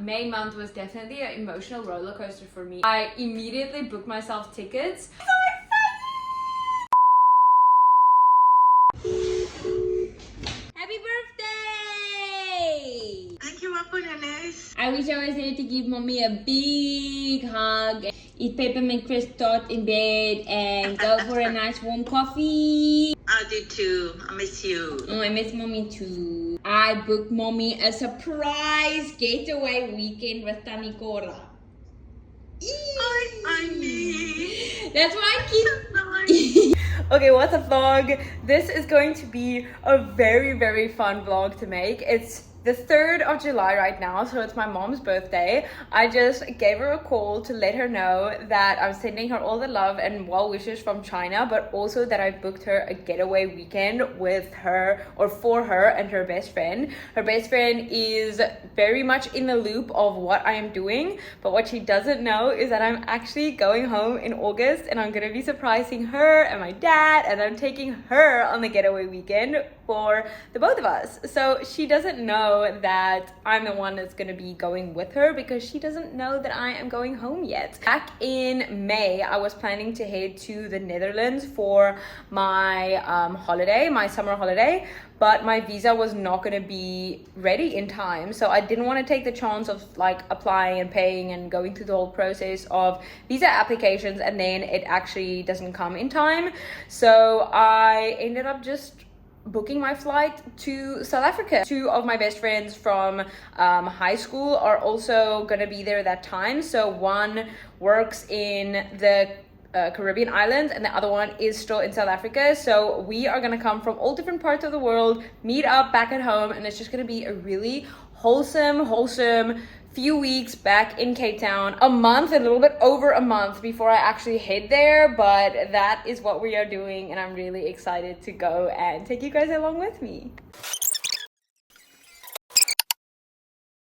May month was definitely an emotional roller coaster for me. I immediately booked myself tickets. Happy birthday! Thank you, Apollonis. I wish I was there to give mommy a big hug, eat peppermint crisp tart in bed, and go for a nice warm coffee. I do too. I miss you. Oh, I miss mommy too. I booked mommy a surprise getaway weekend with Tanikora. I mean. That's why I keep... Nice. Okay, what's up vlog? This is going to be a very fun vlog to make. It's the 3rd of July right now, so it's my mom's birthday. I just gave her a call to let her know that I'm sending her all the love and well wishes from China, but also that I booked her a getaway weekend with her, or for her and her best friend. Her best friend is very much in the loop of what I am doing, but what she doesn't know is that I'm actually going home in August and I'm gonna be surprising her and my dad, and I'm taking her on the getaway weekend for the both of us. So she doesn't know that I'm the one that's gonna be going with her because she doesn't know that I am going home yet. Back in May, I was planning to head to the Netherlands for my holiday, my summer holiday, but my visa was not going to be ready in time, so I didn't want to take the chance of like applying and paying and going through the whole process of visa applications and then it actually doesn't come in time. So I ended up just booking my flight to South Africa. 2 of my best friends from high school are also gonna be there that time. So one works in the Caribbean islands and the other one is still in South Africa. So we are gonna come from all different parts of the world, meet up back at home, and it's just gonna be a really wholesome few weeks back in Cape Town. A month, a little bit over a month before I actually head there, but that is what we are doing and I'm really excited to go and take you guys along with me.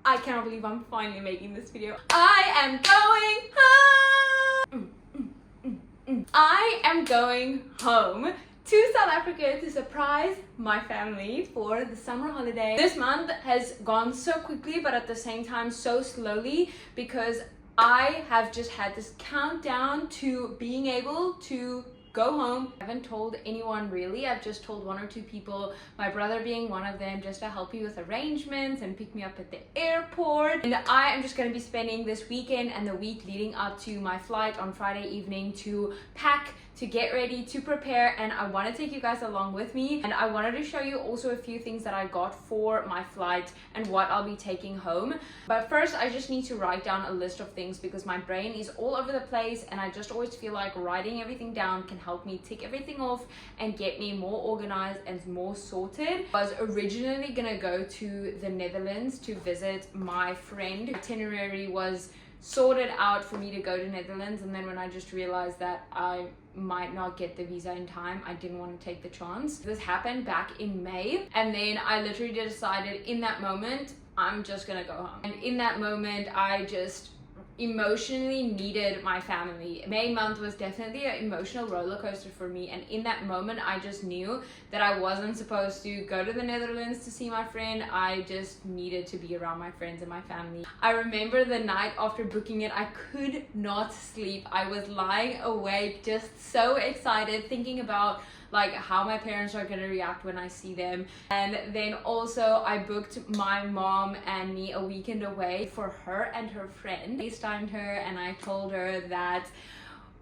I cannot believe I'm finally making this video. I am going home! I am going home to South Africa to surprise my family for the summer holiday. This month has gone so quickly, but at the same time so slowly, because I have just had this countdown to being able to go home. I haven't told anyone really. I've just told 1 or 2 people, my brother being one of them, just to help me with arrangements and pick me up at the airport. And I am just going to be spending this weekend and the week leading up to my flight on Friday evening to pack, to get ready, to prepare, and I want to take you guys along with me. And I wanted to show you also a few things that I got for my flight and what I'll be taking home. But first, I just need to write down a list of things because my brain is all over the place and I just always feel like writing everything down can help me tick everything off and get me more organized and more sorted. I was originally gonna go to the Netherlands to visit my friend. The itinerary was sorted out for me to go to Netherlands, and then when I just realized that I might not get the visa in time, I didn't want to take the chance. This happened back in May, and then I literally decided in that moment I'm just gonna go home. And in that moment I just emotionally needed my family. May month was definitely an emotional roller coaster for me, and in that moment I just knew that I wasn't supposed to go to the Netherlands to see my friend. I just needed to be around my friends and my family. I remember the night after booking it, I could not sleep. I was lying awake just so excited, thinking about like how my parents are gonna react when I see them. And then also I booked my mom and me a weekend away for her and her friend. I FaceTimed her and I told her that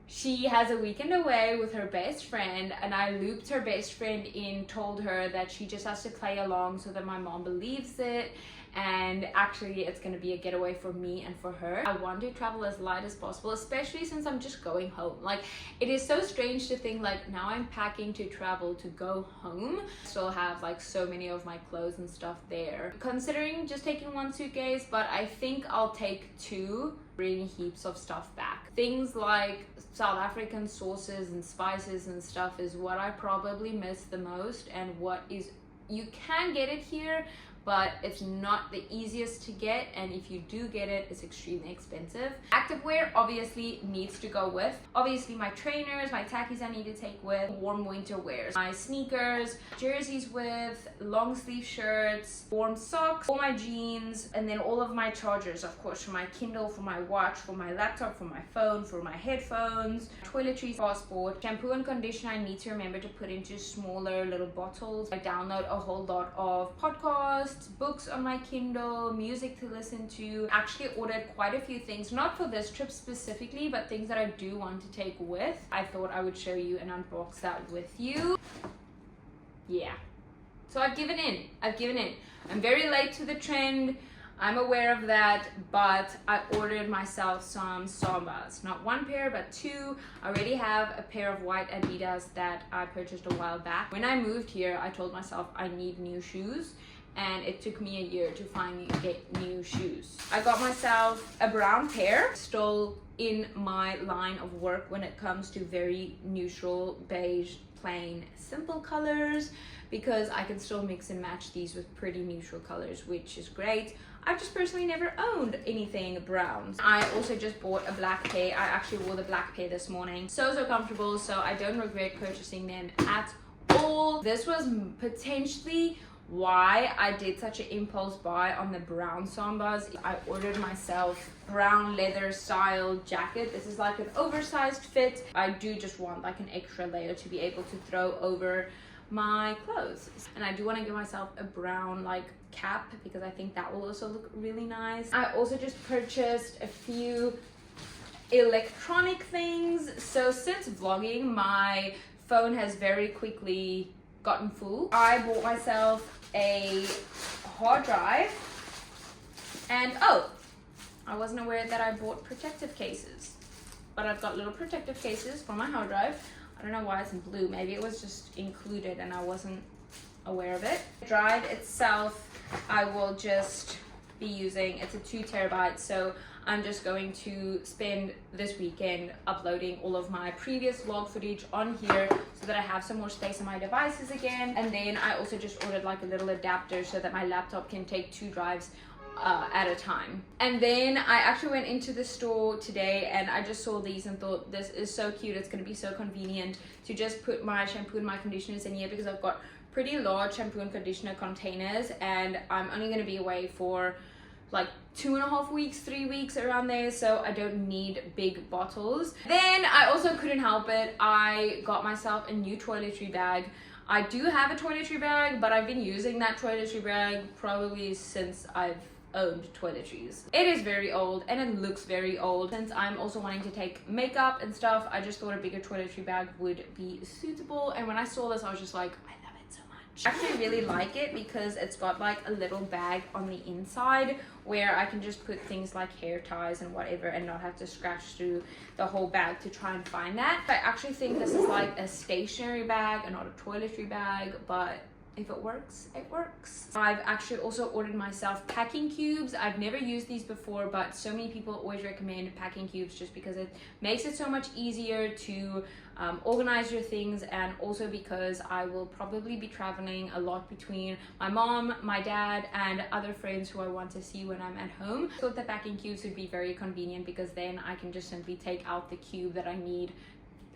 she has a weekend away with her best friend, and I looped her best friend in, told her that she just has to play along so that my mom believes it, and actually it's going to be a getaway for me and for her. I want to travel as light as possible, especially since I'm just going home. Like, it is so strange to think like now I'm packing to travel to go home. I still have like so many of my clothes and stuff there, considering just taking 1 suitcase, but I think I'll take 2, bring heaps of stuff back. Things like South African sauces and spices and stuff is what I probably miss the most, and what is, you can get it here, but it's not the easiest to get, and if you do get it, it's extremely expensive. Activewear obviously needs to go with. Obviously my trainers, my tackies I need to take with, warm winter wears, my sneakers, jerseys with, long sleeve shirts, warm socks, all my jeans, and then all of my chargers, of course, for my Kindle, for my watch, for my laptop, for my phone, for my headphones, toiletries, passport, shampoo and conditioner I need to remember to put into smaller little bottles. I download a whole lot of podcasts, books on my Kindle, music to listen to. Actually ordered quite a few things, not for this trip specifically, but things that I do want to take with. I thought I would show you and unbox that with you. Yeah, so I've given in. I'm very late to the trend, I'm aware of that, but I ordered myself some Sambas. Not one pair, but two. I already have a pair of white Adidas that I purchased a while back. When I moved here, I told myself I need new shoes, and it took me a year to finally get new shoes. I got myself a brown pair, still in my line of work when it comes to very neutral, beige, plain, simple colors, because I can still mix and match these with pretty neutral colors, which is great. I've just personally never owned anything brown. I also just bought a black pair. I actually wore the black pair this morning. So comfortable, so I don't regret purchasing them at all. This was potentially why I did such an impulse buy on the brown Sambas. I ordered myself brown leather style jacket. This is like an oversized fit. I do just want like an extra layer to be able to throw over my clothes, and I do want to give myself a brown like cap because I think that will also look really nice. I also just purchased a few electronic things. So since vlogging, my phone has very quickly gotten full. I bought myself a hard drive, and oh, I wasn't aware that I bought protective cases, but I've got little protective cases for my hard drive. I don't know why it's in blue. Maybe it was just included and I wasn't aware of it. The drive itself, I will just be using, it's a 2 terabytes, so I'm just going to spend this weekend uploading all of my previous vlog footage on here so that I have some more space on my devices again. And then I also just ordered like a little adapter so that my laptop can take 2 drives at a time. And then I actually went into the store today and I just saw these and thought, this is so cute. It's going to be so convenient to just put my shampoo and my conditioners in here, because I've got pretty large shampoo and conditioner containers and I'm only going to be away for like 2.5 weeks, 3 weeks, around there, so I don't need big bottles. Then I also couldn't help it, I got myself a new toiletry bag. I do have a toiletry bag, but I've been using that toiletry bag probably since I've owned toiletries. It is very old and it looks very old. Since I'm also wanting to take makeup and stuff, I just thought a bigger toiletry bag would be suitable, and when I saw this I was just like, I love it so much. I actually really like it because it's got like a little bag on the inside where I can just put things like hair ties and whatever and not have to scratch through the whole bag to try and find that. I actually think this is like a stationary bag and not a toiletry bag, but if it works, it works. I've actually also ordered myself packing cubes. I've never used these before, but so many people always recommend packing cubes just because it makes it so much easier to organize your things, and also because I will probably be traveling a lot between my mom, my dad, and other friends who I want to see when I'm at home. I thought the packing cubes would be very convenient because then I can just simply take out the cube that I need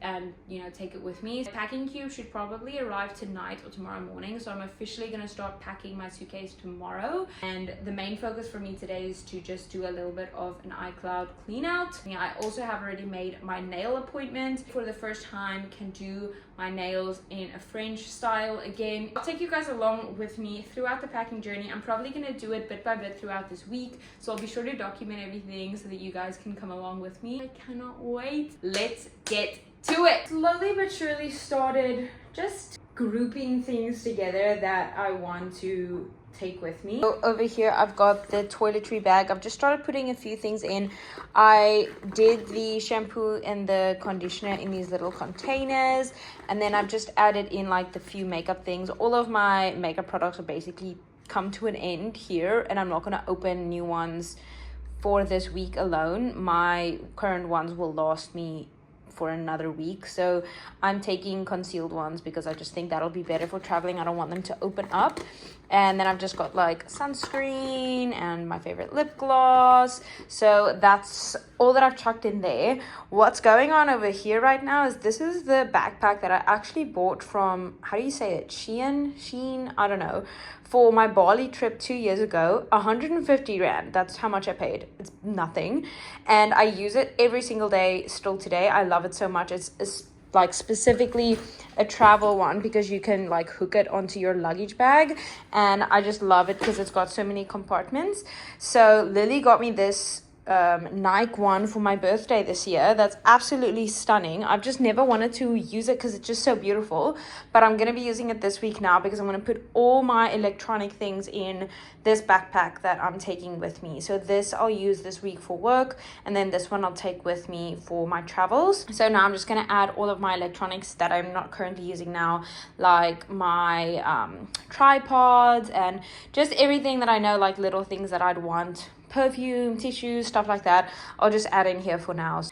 and, you know, take it with me. The packing cube should probably arrive tonight or tomorrow morning, so I'm officially gonna start packing my suitcase tomorrow. And the main focus for me today is to just do a little bit of an iCloud clean out. I also have already made my nail appointment. For the first time, can do my nails in a French style again. I'll take you guys along with me throughout the packing journey. I'm probably gonna do it bit by bit throughout this week, so I'll be sure to document everything so that you guys can come along with me. I cannot wait. Let's get to it. Slowly but surely started just grouping things together that I want to take with me. So over here I've got the toiletry bag. I've just started putting a few things in. I did the shampoo and the conditioner in these little containers, and then I've just added in like the few makeup things. All of my makeup products are basically come to an end here, and I'm not going to open new ones for this week alone. My current ones will last me for another week, so I'm taking concealed ones because I just think that'll be better for traveling. I don't want them to open up. And then I've just got like sunscreen and my favorite lip gloss. So that's all that I've chucked in there. What's going on over here right now is this is the backpack that I actually bought from, how do you say it? Shein, I don't know, for my Bali trip 2 years ago. 150 Rand. That's how much I paid. It's nothing. And I use it every single day still today. I love it so much. It's like specifically a travel one because you can like hook it onto your luggage bag, and I just love it because it's got so many compartments. So Lily got me this Nike one for my birthday this year. That's absolutely stunning. I've just never wanted to use it because it's just so beautiful, but I'm going to be using it this week now because I'm going to put all my electronic things in this backpack that I'm taking with me. So this I'll use this week for work, and then this one I'll take with me for my travels. So now I'm just going to add all of my electronics that I'm not currently using now, like my tripods and just everything that I know, like little things that I'd want, perfume, tissues, stuff like that. I'll just add in here for now.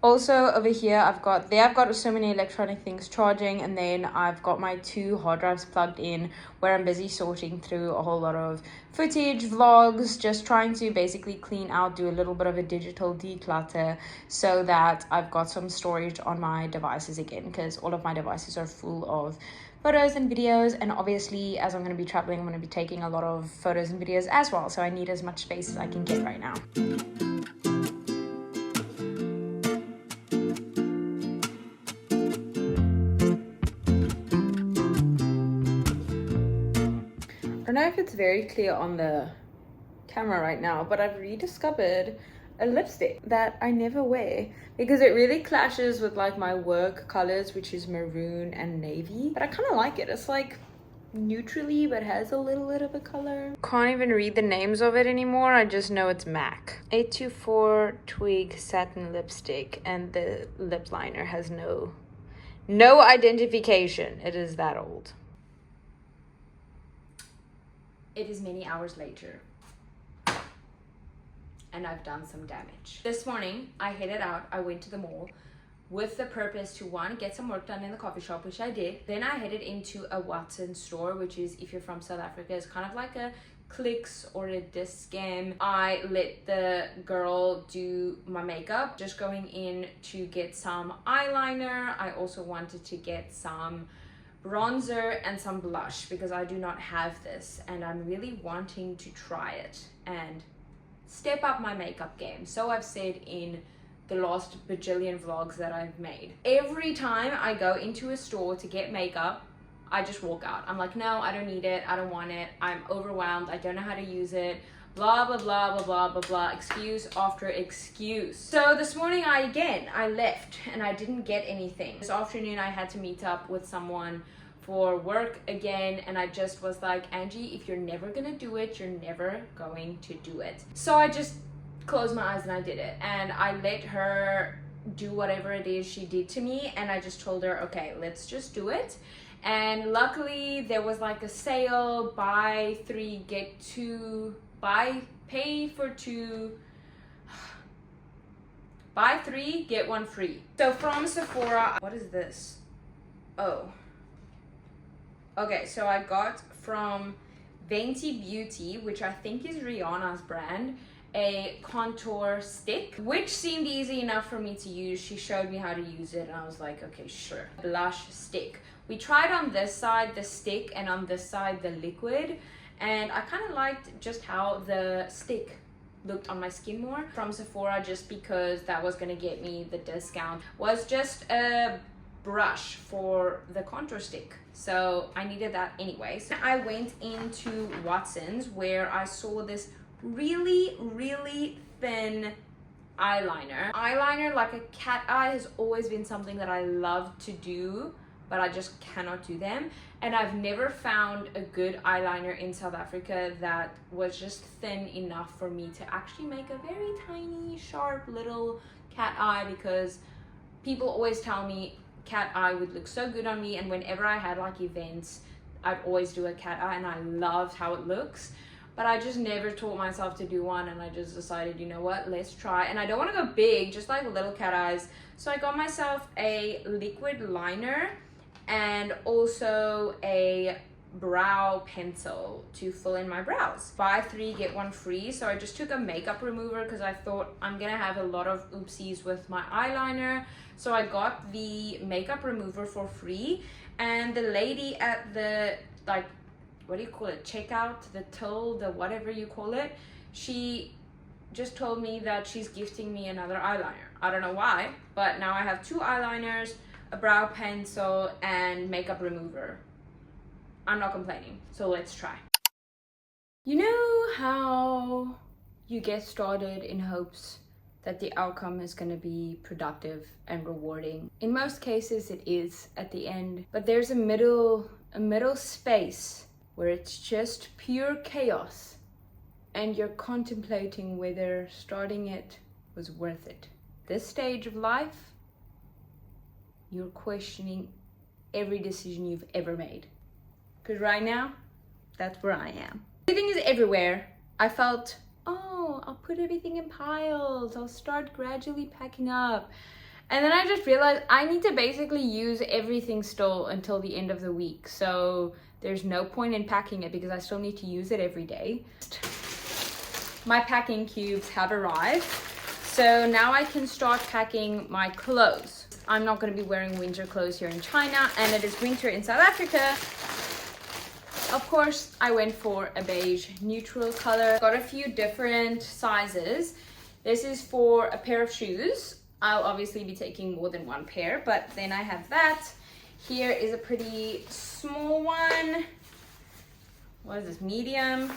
Also over here I've got so many electronic things charging, and then I've got my 2 hard drives plugged in where I'm busy sorting through a whole lot of footage, vlogs, just trying to basically clean out, do a little bit of a digital declutter so that I've got some storage on my devices again, because all of my devices are full of photos and videos, and obviously as I'm going to be traveling, I'm going to be taking a lot of photos and videos as well, so I need as much space as I can get right now. I don't know if it's very clear on the camera right now, but I've rediscovered a lipstick that I never wear because it really clashes with like my work colors, which is maroon and navy, but I kind of like it. It's like neutrally but has a little bit of a color. Can't even read the names of it anymore. I just know it's MAC 824 Twig Satin Lipstick, and the lip liner has no identification. It is that old. It is many hours later, and I've done some damage. This morning, I headed out. I went to the mall with the purpose to, one, get some work done in the coffee shop, which I did. Then I headed into a Watson store, which is, if you're from South Africa, it's kind of like a Clicks or a Discam. I let the girl do my makeup, just going in to get some eyeliner. I also wanted to get some bronzer and some blush because I do not have this, and I'm really wanting to try it and step up my makeup game. So I've said in the last bajillion vlogs that I've made. Every time I go into a store to get makeup, I just walk out. I'm like, no, I don't need it. I don't want it. I'm overwhelmed. I don't know how to use it. Blah, blah, blah, blah, blah, blah, blah. Excuse after excuse. So this morning I left and I didn't get anything. This afternoon I had to meet up with someone for work again, and I just was like, Angie, if you're never gonna do it, you're never going to do it. So I just closed my eyes and I did it, and I let her do whatever it is she did to me, and I just told her, okay, let's just do it. And luckily there was like a sale, buy 3 get 2, pay for 2, buy 3 get 1 free. So from Sephora, what is this? Oh, okay, so I got from Venti Beauty, which I think is Rihanna's brand, a contour stick, which seemed easy enough for me to use. She showed me how to use it and I was like, okay, sure. Blush stick. We tried on this side the stick and on this side the liquid, and I kind of liked just how the stick looked on my skin more. From Sephora, just because that was gonna get me the discount, was just a brush for the contour stick, so I needed that anyways. I went into Watson's where I saw this really thin eyeliner. Like a cat eye has always been something that I love to do, but I just cannot do them, and I've never found a good eyeliner in South Africa that was just thin enough for me to actually make a very tiny sharp little cat eye, because people always tell me cat eye would look so good on me, and whenever I had like events I'd always do a cat eye and I loved how it looks, but I just never taught myself to do one, and I just decided, you know what, let's try. And I don't want to go big, just like little cat eyes, so I got myself a liquid liner and also a brow pencil to fill in my brows. Buy 3 get 1 free. So I just took a makeup remover because I thought I'm gonna have a lot of oopsies with my eyeliner. So I got the makeup remover for free, and the lady at the, like, what do you call it, checkout, the till, the whatever you call it, she just told me that she's gifting me another eyeliner. I don't know why, but now I have 2 eyeliners, a brow pencil, and makeup remover. I'm not complaining, so let's try. You know how you get started in hopes that the outcome is going to be productive and rewarding? In most cases it is at the end, but there's a middle space where it's just pure chaos and you're contemplating whether starting it was worth it. This stage of life, you're questioning every decision you've ever made. Because right now, that's where I am. Everything is everywhere. I felt, oh, I'll put everything in piles. I'll start gradually packing up. And then I just realized I need to basically use everything still until the end of the week. So there's no point in packing it because I still need to use it every day. My packing cubes have arrived. So now I can start packing my clothes. I'm not going to be wearing winter clothes here in China, and it is winter in South Africa. Of course, I went for a beige neutral color. Got a few different sizes. This is for a pair of shoes. I'll obviously be taking more than 1 pair, but then I have that. Here is a pretty small one. What is this? Medium.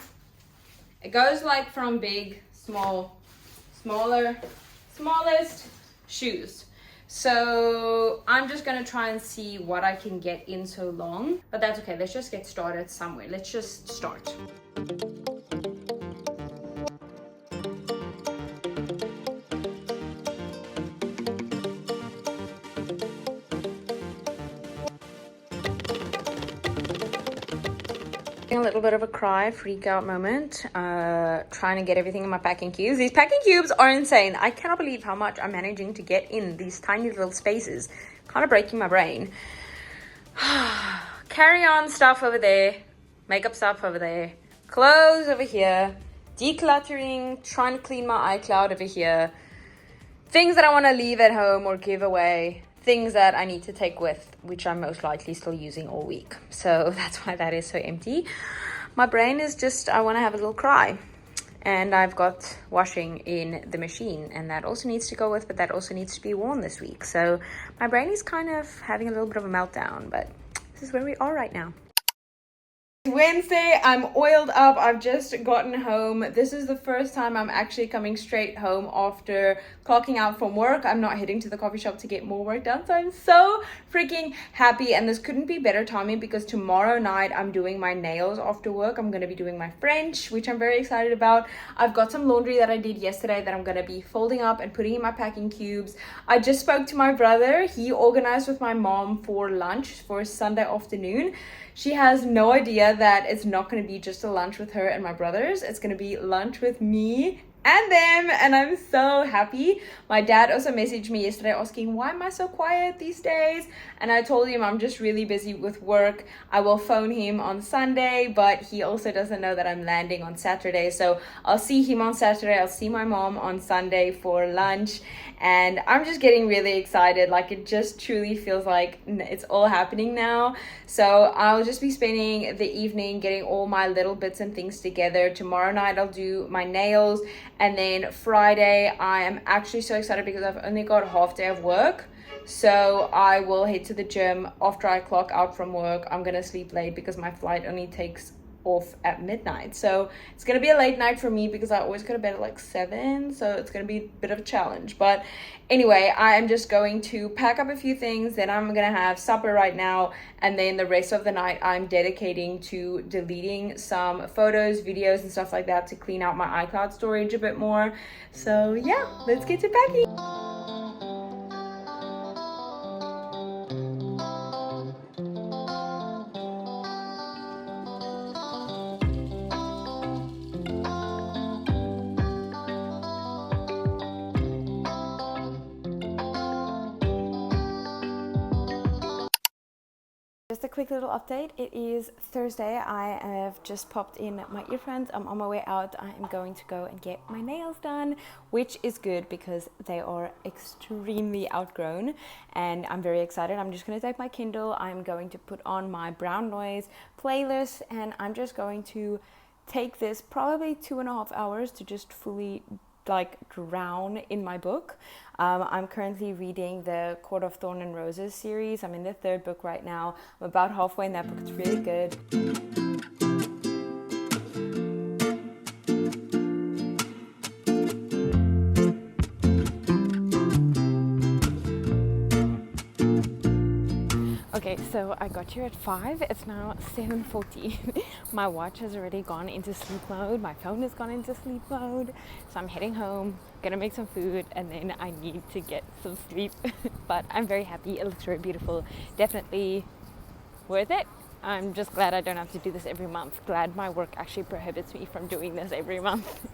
It goes like from big, small, smaller, smallest shoes. So I'm just gonna try and see what I can get in so long, but that's okay. Let's just get started somewhere. Let's just start. A little bit of a cry, freak out moment, trying to get everything in my packing cubes. These packing cubes are insane. I cannot believe how much I'm managing to get in these tiny little spaces. Kind of breaking my brain. Carry on stuff over there, makeup stuff over there, clothes over here, decluttering, trying to clean my iCloud over here, things that I want to leave at home or give away, things that I need to take with, which I'm most likely still using all week. So that's why that is so empty. My brain is just, I want to have a little cry. And I've got washing in the machine, and that also needs to go with, but that also needs to be worn this week. So my brain is kind of having a little bit of a meltdown, but this is where we are right now. Wednesday, I'm oiled up. I've just gotten home. This is the first time I'm actually coming straight home after clocking out from work. I'm not heading to the coffee shop to get more work done, so I'm so freaking happy. And this couldn't be better timing because tomorrow night I'm doing my nails after work. I'm going to be doing my French, which I'm very excited about. I've got some laundry that I did yesterday that I'm going to be folding up and putting in my packing cubes. I just spoke to my brother. He organized with my mom for lunch for Sunday afternoon. She has no idea that it's not going to be just a lunch with her and my brothers. It's going to be lunch with me and them, and I'm so happy. My dad also messaged me yesterday asking, why am I so quiet these days? And I told him I'm just really busy with work. I will phone him on Sunday, but he also doesn't know that I'm landing on Saturday. So I'll see him on Saturday. I'll see my mom on Sunday for lunch. And I'm just getting really excited. Like, it just truly feels like it's all happening now. So I'll just be spending the evening getting all my little bits and things together. Tomorrow night I'll do my nails. And then Friday, I am actually so excited because I've only got a half day of work. So I will head to the gym after I clock out from work. I'm going to sleep late because my flight only takes off at midnight. So it's going to be a late night for me because I always go to bed at like 7. So it's going to be a bit of a challenge. But anyway, I am just going to pack up a few things. Then I'm going to have supper right now. And then the rest of the night I'm dedicating to deleting some photos, videos, and stuff like that to clean out my iCloud storage a bit more. So yeah, let's get to packing. Just a quick little update. It is Thursday. I have just popped in my earphones. I'm on my way out. I am going to go and get my nails done, which is good because they are extremely outgrown and I'm very excited. I'm just going to take my Kindle. I'm going to put on my brown noise playlist and I'm just going to take this probably 2.5 hours to just fully drown in my book. I'm currently reading the Court of Thorn and Roses series. I'm in the 3rd book right now. I'm about halfway in that book. It's really good. Okay, so I got here at 5. It's now 7:40. My watch has already gone into sleep mode. My phone has gone into sleep mode. So I'm heading home, gonna make some food, and then I need to get some sleep. But I'm very happy. It looks very beautiful. Definitely worth it. I'm just glad I don't have to do this every month. Glad my work actually prohibits me from doing this every month.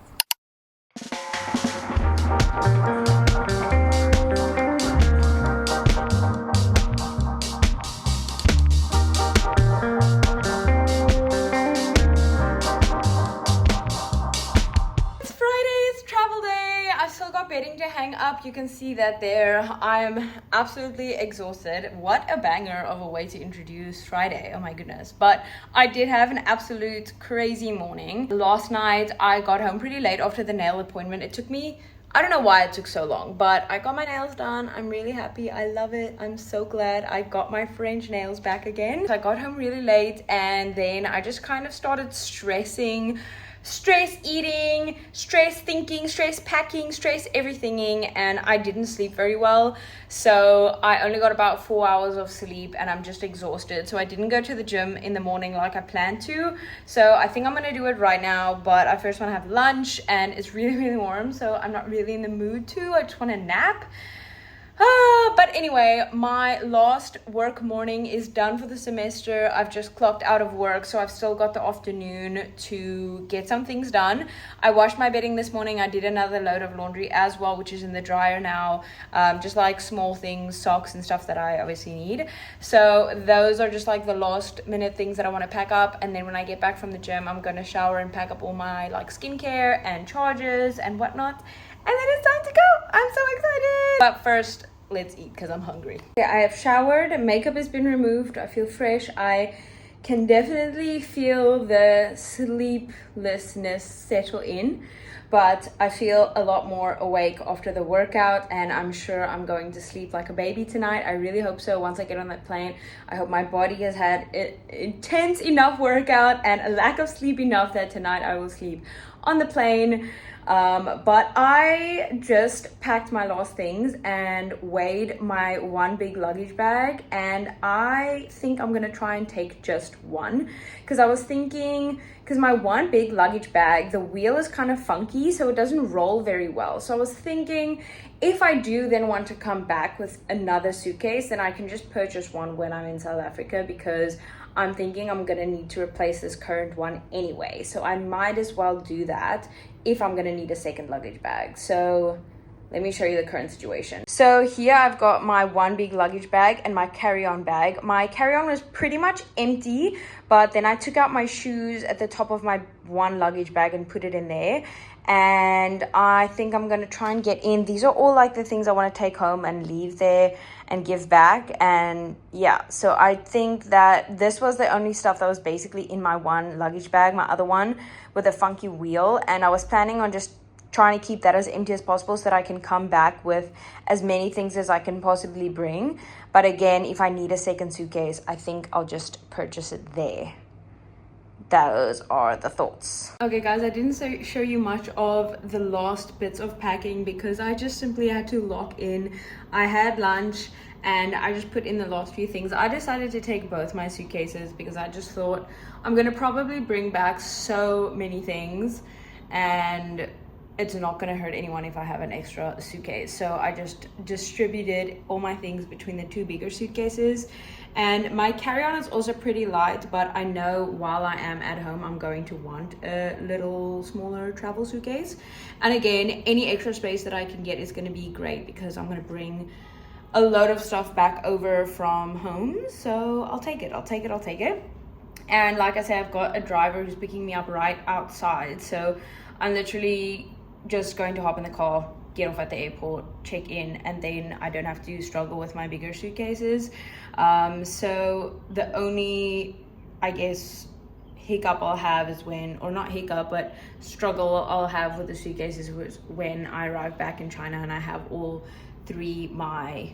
Bedding to hang up. You can see that there. I'm absolutely exhausted. What a banger of a way to introduce Friday. Oh my goodness. But I did have an absolute crazy morning. Last night I got home pretty late after the nail appointment. It took me, I don't know why it took so long, but I got my nails done. I'm really happy. I love it. I'm so glad I got my French nails back again. So I got home really late and then I just kind of started stress eating, stress thinking, stress packing, stress everythinging, and I didn't sleep very well. So I only got about 4 hours of sleep and I'm just exhausted. So I didn't go to the gym in the morning like I planned to. So I think I'm gonna do it right now, but I first wanna have lunch and it's really, really warm. So I'm not really in the mood to, I just wanna nap. But anyway, my last work morning is done for the semester. I've just clocked out of work, so I've still got the afternoon to get some things done. I washed my bedding this morning. I did another load of laundry as well, which is in the dryer now. Just like small things, socks and stuff that I obviously need. So those are just like the last minute things that I want to pack up. And then when I get back from the gym, I'm going to shower and pack up all my like skincare and chargers and whatnot. And then it's time to go. I'm so excited. But first, let's eat because I'm hungry. Okay, I have showered. Makeup has been removed. I feel fresh. I can definitely feel the sleeplessness settle in, but I feel a lot more awake after the workout and I'm sure I'm going to sleep like a baby tonight. I really hope so. Once I get on that plane, I hope my body has had an intense enough workout and a lack of sleep enough that tonight I will sleep on the plane. But I just packed my last things and weighed my one big luggage bag, and I think I'm gonna try and take just one because I was thinking, because my one big luggage bag, the wheel is kind of funky, so it doesn't roll very well. So I was thinking if I do then want to come back with another suitcase, then I can just purchase one when I'm in South Africa, because I'm thinking I'm gonna need to replace this current one anyway. So I might as well do that if I'm gonna need a second luggage bag. So let me show you the current situation. So here I've got my one big luggage bag and my carry-on bag. My carry-on was pretty much empty, but then I took out my shoes at the top of my one luggage bag and put it in there. And I think I'm gonna try and get in. These are all like the things I wanna take home and leave there and give back. And yeah, so I think that this was the only stuff that was basically in my one luggage bag, my other one with a funky wheel. And I was planning on just trying to keep that as empty as possible so that I can come back with as many things as I can possibly bring. But again, if I need a second suitcase, I think I'll just purchase it there. Those are the thoughts. Okay guys, I didn't show you much of the last bits of packing because I just simply had to lock in. I had lunch and I just put in the last few things. I decided to take both my suitcases because I just thought I'm gonna probably bring back so many things and it's not gonna hurt anyone if I have an extra suitcase. So I just distributed all my things between the two bigger suitcases. And my carry-on is also pretty light, but I know while I am at home, I'm going to want a little smaller travel suitcase. And again, any extra space that I can get is gonna be great because I'm gonna bring a load of stuff back over from home, so I'll take it. And like I said, I've got a driver who's picking me up right outside, so I'm literally just going to hop in the car, get off at the airport, check in, and then I don't have to struggle with my bigger suitcases. So the only, I guess, hiccup I'll have is when, or not hiccup, but struggle I'll have with the suitcases was when I arrive back in China and I have all 3 my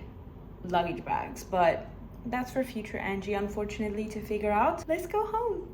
luggage bags. But that's for future Angie, unfortunately, to figure out. Let's go home.